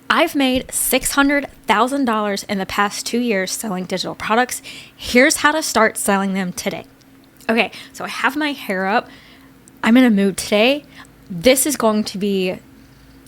I've made $600,000 in the past 2 years selling digital products. Here's how to start selling them today. Okay, so I have my hair up. I'm in a mood today. This is going to be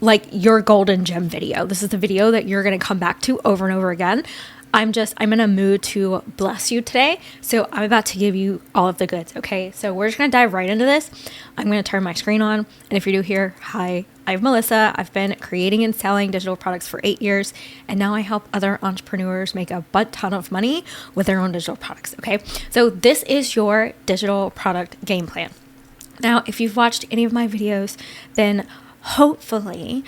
like your golden gem video. This is the video that you're going to come back to over and over again. I'm in a mood to bless you today. So I'm about to give you all of the goods. Okay, so we're just going to dive right into this. I'm going to turn my screen on. And if you're new here, hi, I'm Melissa. I've been creating and selling digital products for 8 years. And now I help other entrepreneurs make a butt ton of money with their own digital products. Okay, so this is your digital product game plan. Now, if you've watched any of my videos, then hopefully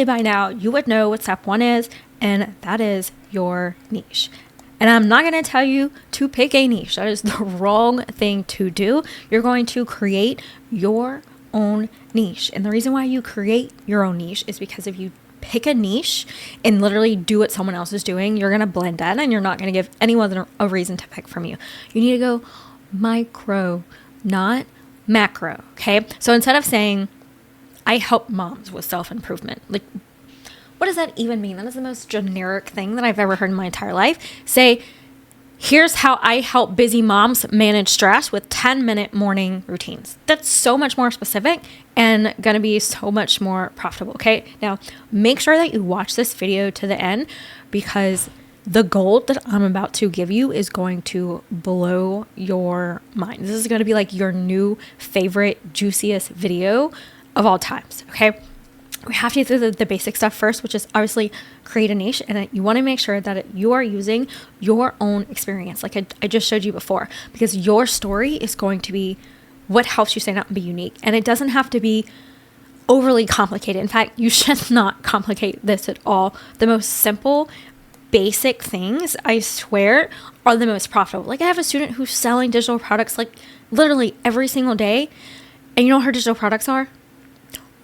by now you would know what step one is, and that is your niche. And I'm not going to tell you to pick a niche. That is the wrong thing to do. You're going to create your own niche. And the reason why you create your own niche is because if you pick a niche and literally do what someone else is doing, you're going to blend in and you're not going to give anyone a reason to pick from you. You need to go micro, not macro. Okay. So instead of saying, I help moms with self-improvement, like, what does that even mean? That is the most generic thing that I've ever heard in my entire life. Say, here's how I help busy moms manage stress with 10-minute morning routines. That's so much more specific and going to be so much more profitable. Okay. Now make sure that you watch this video to the end, because the gold that I'm about to give you is going to blow your mind. This is going to be like your new favorite, juiciest video of all times. Okay. We have to do the basic stuff first, which is obviously create a niche. And you want to make sure that you are using your own experience, like I just showed you before, because your story is going to be what helps you stand out and be unique. And it doesn't have to be overly complicated. In fact, you should not complicate this at all. The most simple, basic things, I swear, are the most profitable. Like, I have a student who's selling digital products like literally every single day. And you know what her digital products are?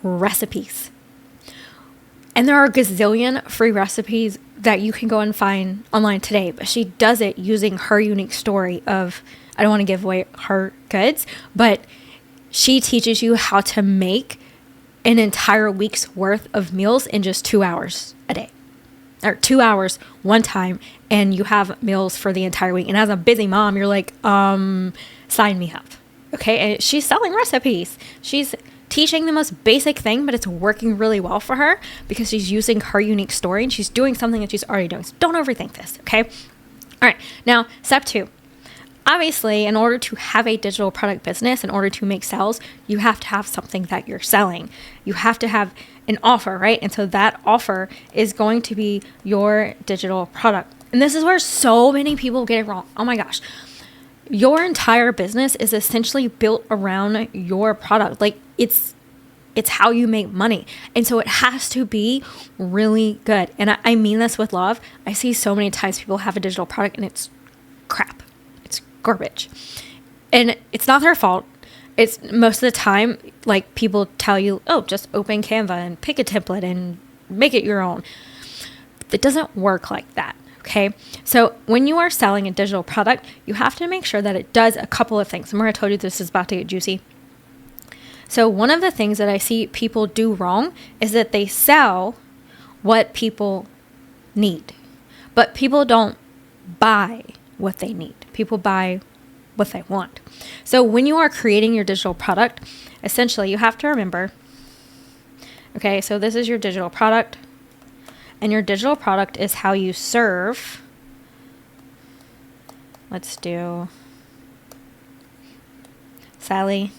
Recipes. And there are a gazillion free recipes that you can go and find online today, but she does it using her unique story of, I don't want to give away her goods, but she teaches you how to make an entire week's worth of meals in just 2 hours a day, or 2 hours one time, and you have meals for the entire week. And as a busy mom, you're like, sign me up. Okay. And she's selling recipes. She's teaching the most basic thing, but it's working really well for her because she's using her unique story and she's doing something that she's already doing. So don't overthink this. Okay. All right. Now, step 2. Obviously, in order to have a digital product business, in order to make sales, you have to have something that you're selling. You have to have an offer, right? And so that offer is going to be your digital product. And this is where so many people get it wrong. Oh my gosh. Your entire business is essentially built around your product. Like, it's how you make money. And so it has to be really good. And I mean this with love. I see so many times people have a digital product and it's crap. It's garbage. And it's not their fault. It's most of the time, like, people tell you, oh, just open Canva and pick a template and make it your own. It doesn't work like that. Okay. So when you are selling a digital product, you have to make sure that it does a couple of things. Remember, I told you this is about to get juicy. So one of the things that I see people do wrong is that they sell what people need, but people don't buy what they need. People buy what they want. So when you are creating your digital product, essentially you have to remember, okay, so this is your digital product. And your digital product is how you serve. Let's do Sally.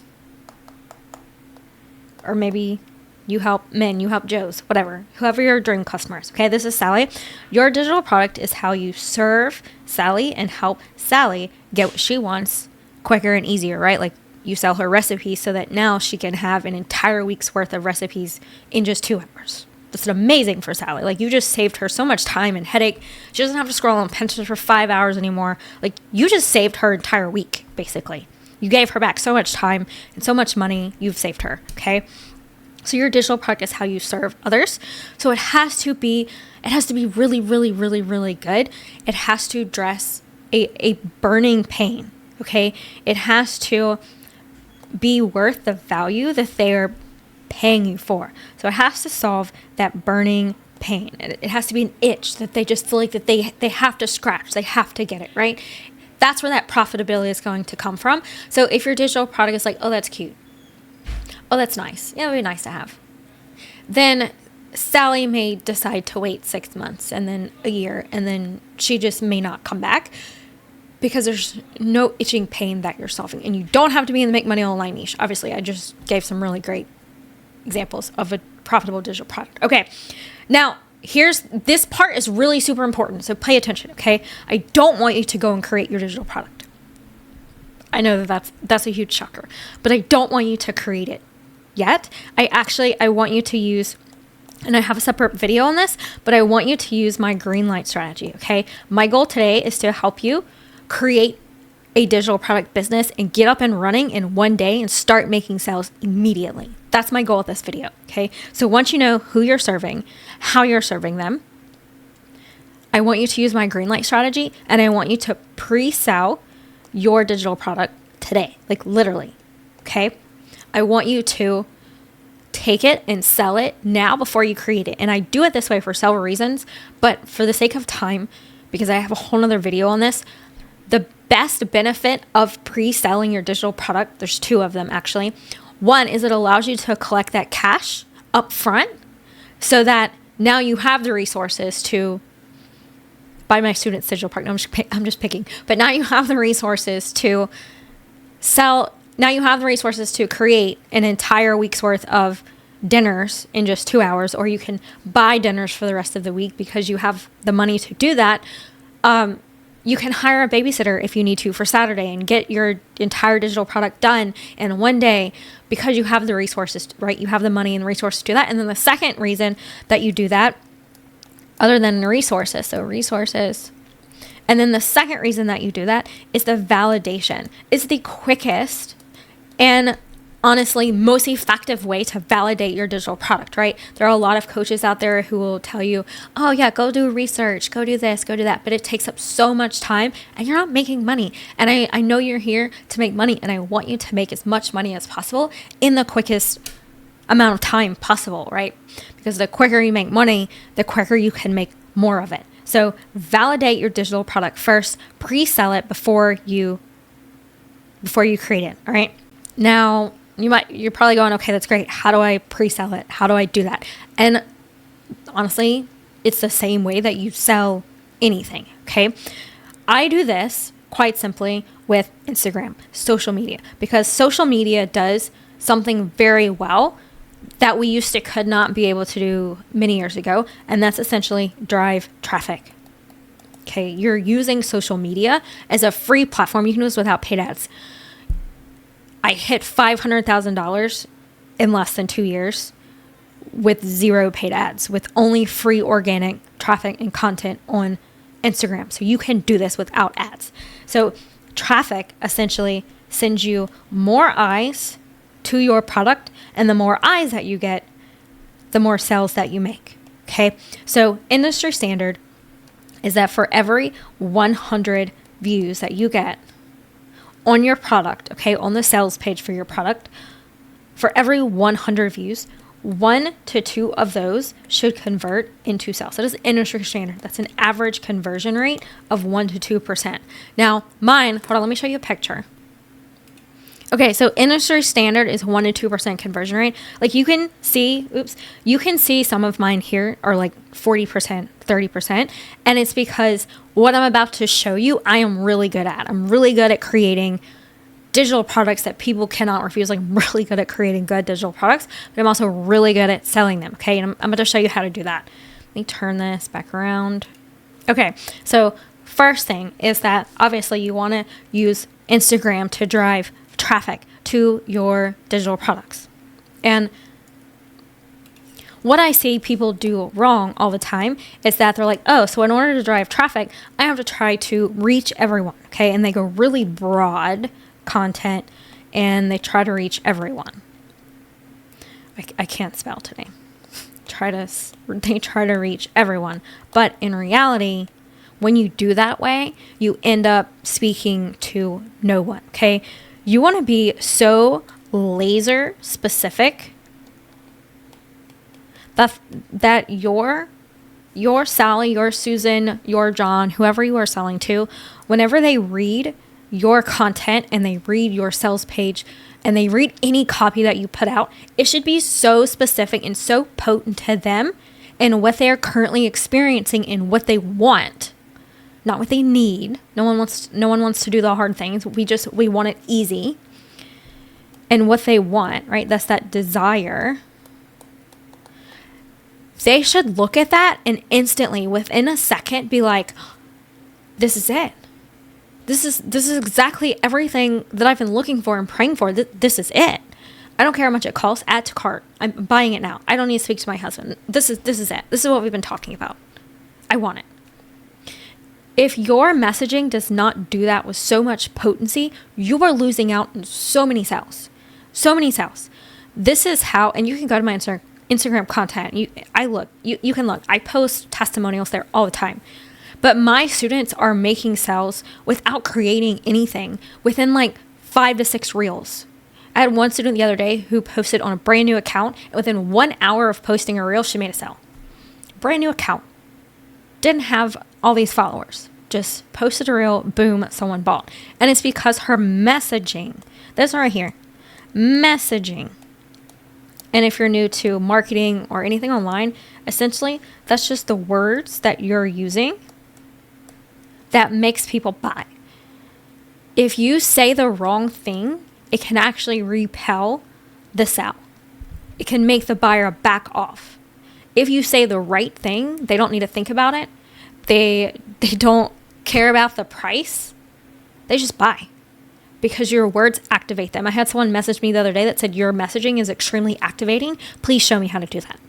Or maybe you help men, you help Joes, whatever. Whoever your dream customers. Okay, this is Sally. Your digital product is how you serve Sally and help Sally get what she wants quicker and easier, right? Like, you sell her recipes so that now she can have an entire week's worth of recipes in just 2 hours. That's amazing for Sally. Like, you just saved her so much time and headache. She doesn't have to scroll on Pinterest for 5 hours anymore. Like, you just saved her entire week, basically. You gave her back so much time and so much money. You've saved her. Okay. So your digital product is how you serve others. So it has to be really, really, really, really good. It has to address a burning pain. Okay. It has to be worth the value that they're paying you for. So it has to solve that burning pain. It has to be an itch that they just feel like that they have to scratch. They have to get it, right? That's where that profitability is going to come from. So if your digital product is like, oh, that's cute. Oh, that's nice. Yeah, it would be nice to have. Then Sally may decide to wait 6 months and then a year, and then she just may not come back because there's no itching pain that you're solving. And you don't have to be in the make money online niche. Obviously, I just gave some really great examples of a profitable digital product. Okay, now this part is really super important, so pay attention, okay? I don't want you to go and create your digital product. I know that's a huge shocker, but I don't want you to create it yet. I want you to use, and I have a separate video on this, but I want you to use my green light strategy, okay? My goal today is to help you create a digital product business and get up and running in one day and start making sales immediately. That's my goal with this video, okay? So once you know who you're serving, how you're serving them, I want you to use my green light strategy, and I want you to pre-sell your digital product today, like literally, okay? I want you to take it and sell it now before you create it. And I do it this way for several reasons, but for the sake of time, because I have a whole nother video on this, the best benefit of pre-selling your digital product, there's two of them actually. One is it allows you to collect that cash up front so that now you have the resources to buy my students' digital product. No, I'm just picking. But now you have the resources to sell. Now you have the resources to create an entire week's worth of dinners in just 2 hours, or you can buy dinners for the rest of the week because you have the money to do that. You can hire a babysitter if you need to for Saturday and get your entire digital product done in one day because you have the resources, right? You have the money and the resources to do that. And then the second reason that you do that, other than the resources, so resources, and then the second reason that you do that is the validation. It's the quickest and honestly most effective way to validate your digital product, right? There are a lot of coaches out there who will tell you, oh yeah, go do research, go do this, go do that, but it takes up so much time and you're not making money. And I know you're here to make money, and I want you to make as much money as possible in the quickest amount of time possible, right? Because the quicker you make money, the quicker you can make more of it. So validate your digital product first, pre-sell it before you create it, all right? Now, you're probably going, okay, that's great. How do I pre-sell it? How do I do that? And honestly, it's the same way that you sell anything, okay? I do this quite simply with Instagram, social media, because social media does something very well that we used to could not be able to do many years ago, and that's essentially drive traffic. Okay, you're using social media as a free platform. You can do this without paid ads. I hit $500,000 in less than 2 years with zero paid ads, with only free organic traffic and content on Instagram. So you can do this without ads. So traffic essentially sends you more eyes to your product, and the more eyes that you get, the more sales that you make. Okay. So industry standard is that for every 100 views that you get on your product, okay, on the sales page for your product, for every 100 views, 1 to 2 of those should convert into sales. That is industry standard. That's an average conversion rate of 1 to 2%. Now, mine, hold on, let me show you a picture. Okay, so industry standard is 1 to 2% conversion rate. Like you can see some of mine here are like 40%, 30%. And it's because what I'm about to show you, I am really good at. I'm really good at creating digital products that people cannot refuse. Like I'm really good at creating good digital products, but I'm also really good at selling them. Okay, and I'm going to show you how to do that. Let me turn this back around. Okay, so first thing is that obviously you want to use Instagram to drive traffic to your digital products. And what I see people do wrong all the time is that they're like, oh, so in order to drive traffic, I have to try to reach everyone, okay? And they go really broad content and they try to reach everyone. I can't spell today. They try to reach everyone. But in reality, when you do that way, you end up speaking to no one, okay? You want to be so laser specific that your your Sally, your Susan, your John, whoever you are selling to, whenever they read your content and they read your sales page and they read any copy that you put out, it should be so specific and so potent to them and what they are currently experiencing and what they want, not what they need. No one wants to do the hard things. We want it easy. And what they want, right? That's that desire. They should look at that and instantly, within a second, be like, this is it. This is exactly everything that I've been looking for and praying for. This is it. I don't care how much it costs. Add to cart. I'm buying it now. I don't need to speak to my husband. This is it. This is what we've been talking about. I want it. If your messaging does not do that with so much potency, you are losing out on so many sales. So many sales. This is how, and you can go to my Instagram content. You can look. I post testimonials there all the time. But my students are making sales without creating anything within like 5 to 6 reels. I had one student the other day who posted on a brand new account, and within 1 hour of posting a reel, she made a sale. Brand new account. Didn't have all these followers. Just posted a reel, boom, someone bought. And it's because her messaging, this right here, messaging. And if you're new to marketing or anything online, essentially, that's just the words that you're using that makes people buy. If you say the wrong thing, it can actually repel the sale. It can make the buyer back off. If you say the right thing, they don't need to think about it. They don't care about the price. They just buy because your words activate them. I had someone message me the other day that said, your messaging is extremely activating. Please show me how to do that.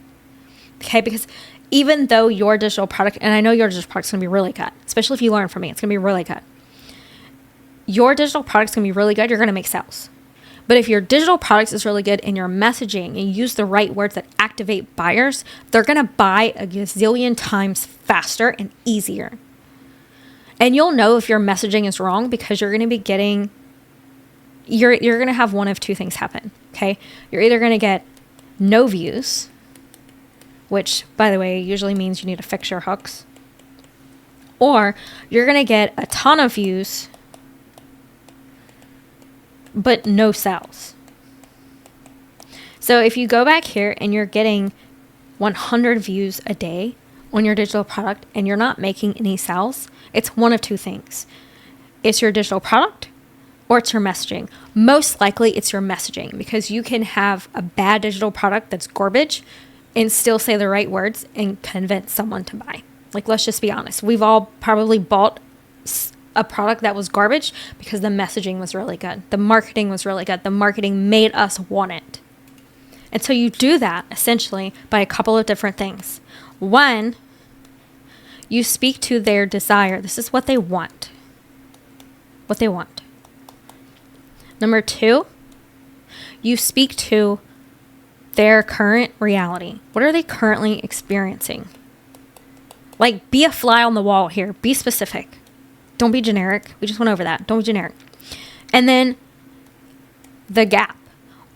Okay, because even though your digital product, and I know your digital product is going to be really good, especially if you learn from me, it's going to be really good. Your digital product is going to be really good. You're going to make sales. But if your digital product is really good and your messaging and you use the right words that activate buyers, they're going to buy a gazillion times faster and easier. And you'll know if your messaging is wrong because you're going to be getting, you're going to have one of two things happen. Okay. You're either going to get no views, which, by the way, usually means you need to fix your hooks. Or you're going to get a ton of views, but no sales. So if you go back here and you're getting 100 views a day on your digital product and you're not making any sales, it's one of two things. It's your digital product or it's your messaging. Most likely it's your messaging, because you can have a bad digital product that's garbage and still say the right words and convince someone to buy. Like, let's just be honest. We've all probably bought a product that was garbage because the messaging was really good. The marketing was really good. The marketing made us want it. And so you do that essentially by a couple of different things. One, you speak to their desire. This is what they want. What they want. Number 2, you speak to their current reality. What are they currently experiencing? Like, be a fly on the wall here. Be specific. Don't be generic. We just went over that. Don't be generic. And then the gap.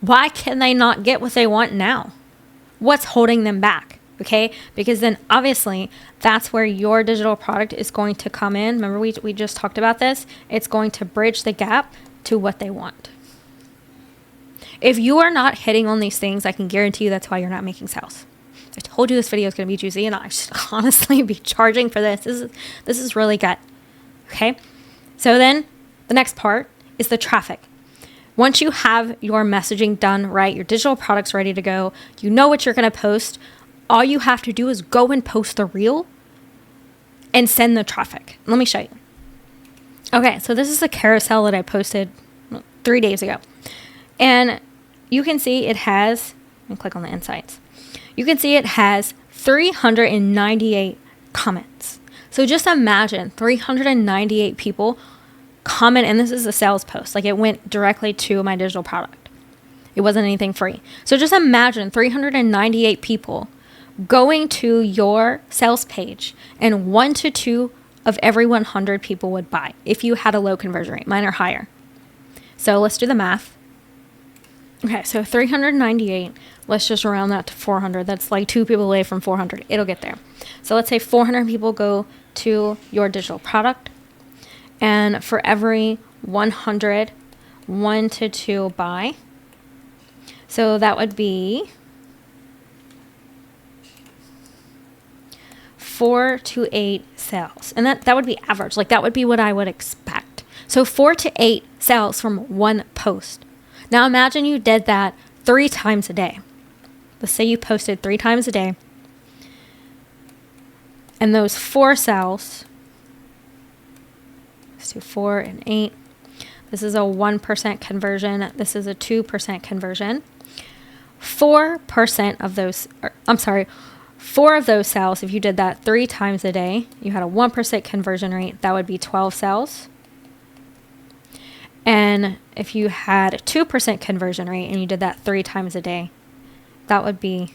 Why can they not get what they want now? What's holding them back? Okay? Because then obviously that's where your digital product is going to come in. Remember we just talked about this. It's going to bridge the gap to what they want. If you are not hitting on these things, I can guarantee you that's why you're not making sales. I told you this video is going to be juicy, and I should honestly be charging for this. This is really good. Okay? So then the next part is the traffic. Once you have your messaging done right, your digital product's ready to go, you know what you're going to post, all you have to do is go and post the reel and send the traffic. Let me show you. Okay, so this is a carousel that I posted 3 days ago. And you can see it has, let me click on the insights. You can see it has 398 comments. So just imagine 398 people comment, and this is a sales post. Like, it went directly to my digital product. It wasn't anything free. So just imagine 398 people going to your sales page, and 1 to 2 of every 100 people would buy if you had a low conversion rate. Mine are higher. So let's do the math. Okay, so 398, let's just round that to 400. That's like 2 people away from 400. It'll get there. So let's say 400 people go to your digital product, and for every 100, 1 to 2 buy. So that would be 4 to 8 sales. And that would be average. Like that would be what I would expect. So 4 to 8 sales from one post. Now imagine you did that 3 times a day. Let's say you posted 3 times a day. And those 4 sales, let's do 4 and 8. This is a 1% conversion. This is a 2% conversion. 4% of those, 4 of those sales, if you did that 3 times a day, you had a 1% conversion rate, that would be 12 sales. And if you had a 2% conversion rate and you did that 3 times a day, that would be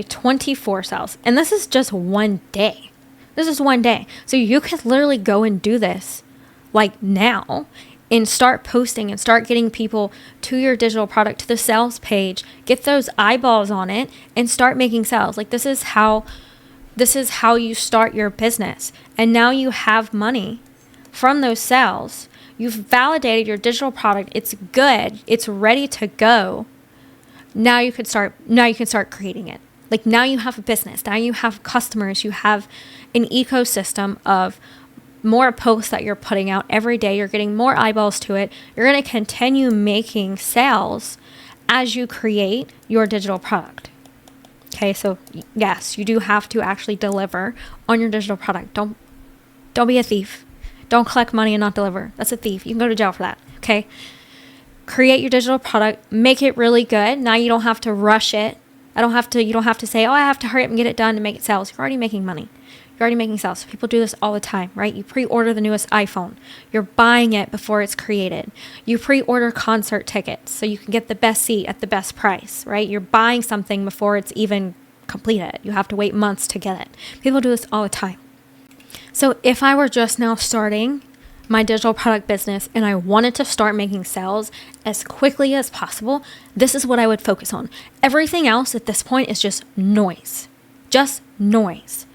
24 sales. And this is just one day. This is one day. So you could literally go and do this like now and start posting and start getting people to your digital product, to the sales page, get those eyeballs on it and start making sales. Like this is how you start your business. And now you have money from those sales. You've validated your digital product. It's good. It's ready to go. Now you can start creating it. Like now you have a business. Now you have customers. You have an ecosystem of more posts that you're putting out every day. You're getting more eyeballs to it. You're going to continue making sales as you create your digital product. Okay, so yes, you do have to actually deliver on your digital product. Don't be a thief. Don't collect money and not deliver. That's a thief. You can go to jail for that. Okay. Create your digital product. Make it really good. Now you don't have to rush it. You don't have to say, oh, I have to hurry up and get it done to make it sales. You're already making money. You're already making sales. People do this all the time, right? You pre-order the newest iPhone. You're buying it before it's created. You pre-order concert tickets so you can get the best seat at the best price, right? You're buying something before it's even completed. You have to wait months to get it. People do this all the time. So if I were just now starting my digital product business and I wanted to start making sales as quickly as possible, this is what I would focus on. Everything else at this point is just noise. Just noise.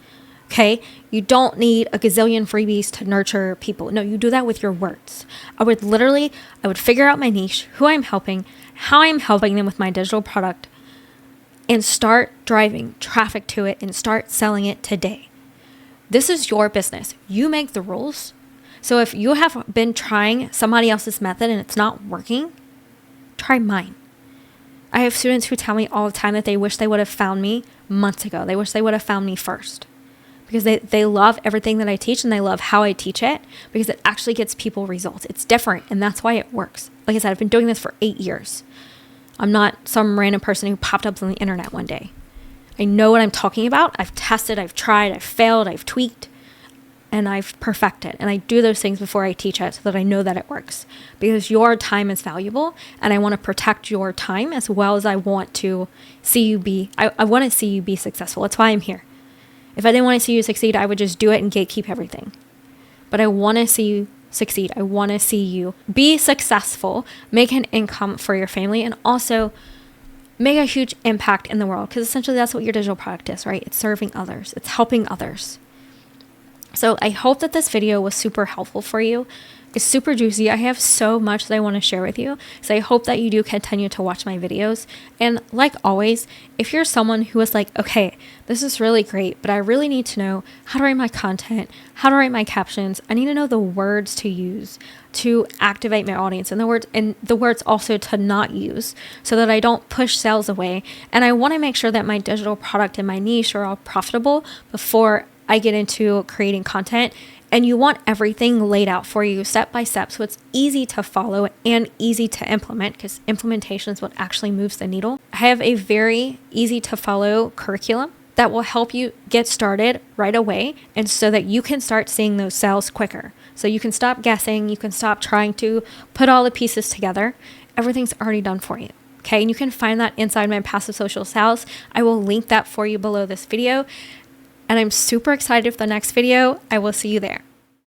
Okay? You don't need a gazillion freebies to nurture people. No, you do that with your words. I would figure out my niche, who I'm helping, how I'm helping them with my digital product, and start driving traffic to it and start selling it today. This is your business. You make the rules. So if you have been trying somebody else's method and it's not working, try mine. I have students who tell me all the time that they wish they would have found me months ago. They wish they would have found me first because they love everything that I teach and they love how I teach it because it actually gets people results. It's different and that's why it works. Like I said, I've been doing this for 8 years. I'm not some random person who popped up on the internet one day. I know what I'm talking about. I've tested, I've tried, I've failed, I've tweaked, and I've perfected. And I do those things before I teach it so that I know that it works. Because your time is valuable, and I want to protect your time as well as I want to see you be, I want to see you be successful. That's why I'm here. If I didn't want to see you succeed, I would just do it and gatekeep everything. But I want to see you succeed. I want to see you be successful, make an income for your family, and also make a huge impact in the world, because essentially that's what your digital product is, right? It's serving others. It's helping others. So I hope that this video was super helpful for you. It's super juicy. I have so much that I want to share with you. So I hope that you do continue to watch my videos. And like always, if you're someone who is like, okay, this is really great, but I really need to know how to write my content, how to write my captions. I need to know the words to use to activate my audience and the words also to not use so that I don't push sales away. And I want to make sure that my digital product and my niche are all profitable before I get into creating content. And you want everything laid out for you step by step so it's easy to follow and easy to implement, because implementation is what actually moves the needle. I have a very easy to follow curriculum that will help you get started right away, and so that you can start seeing those sales quicker. So you can stop guessing, you can stop trying to put all the pieces together. Everything's already done for you. Okay, and you can find that inside my Passive Social Sales. I will link that for you below this video. And I'm super excited for the next video. I will see you there.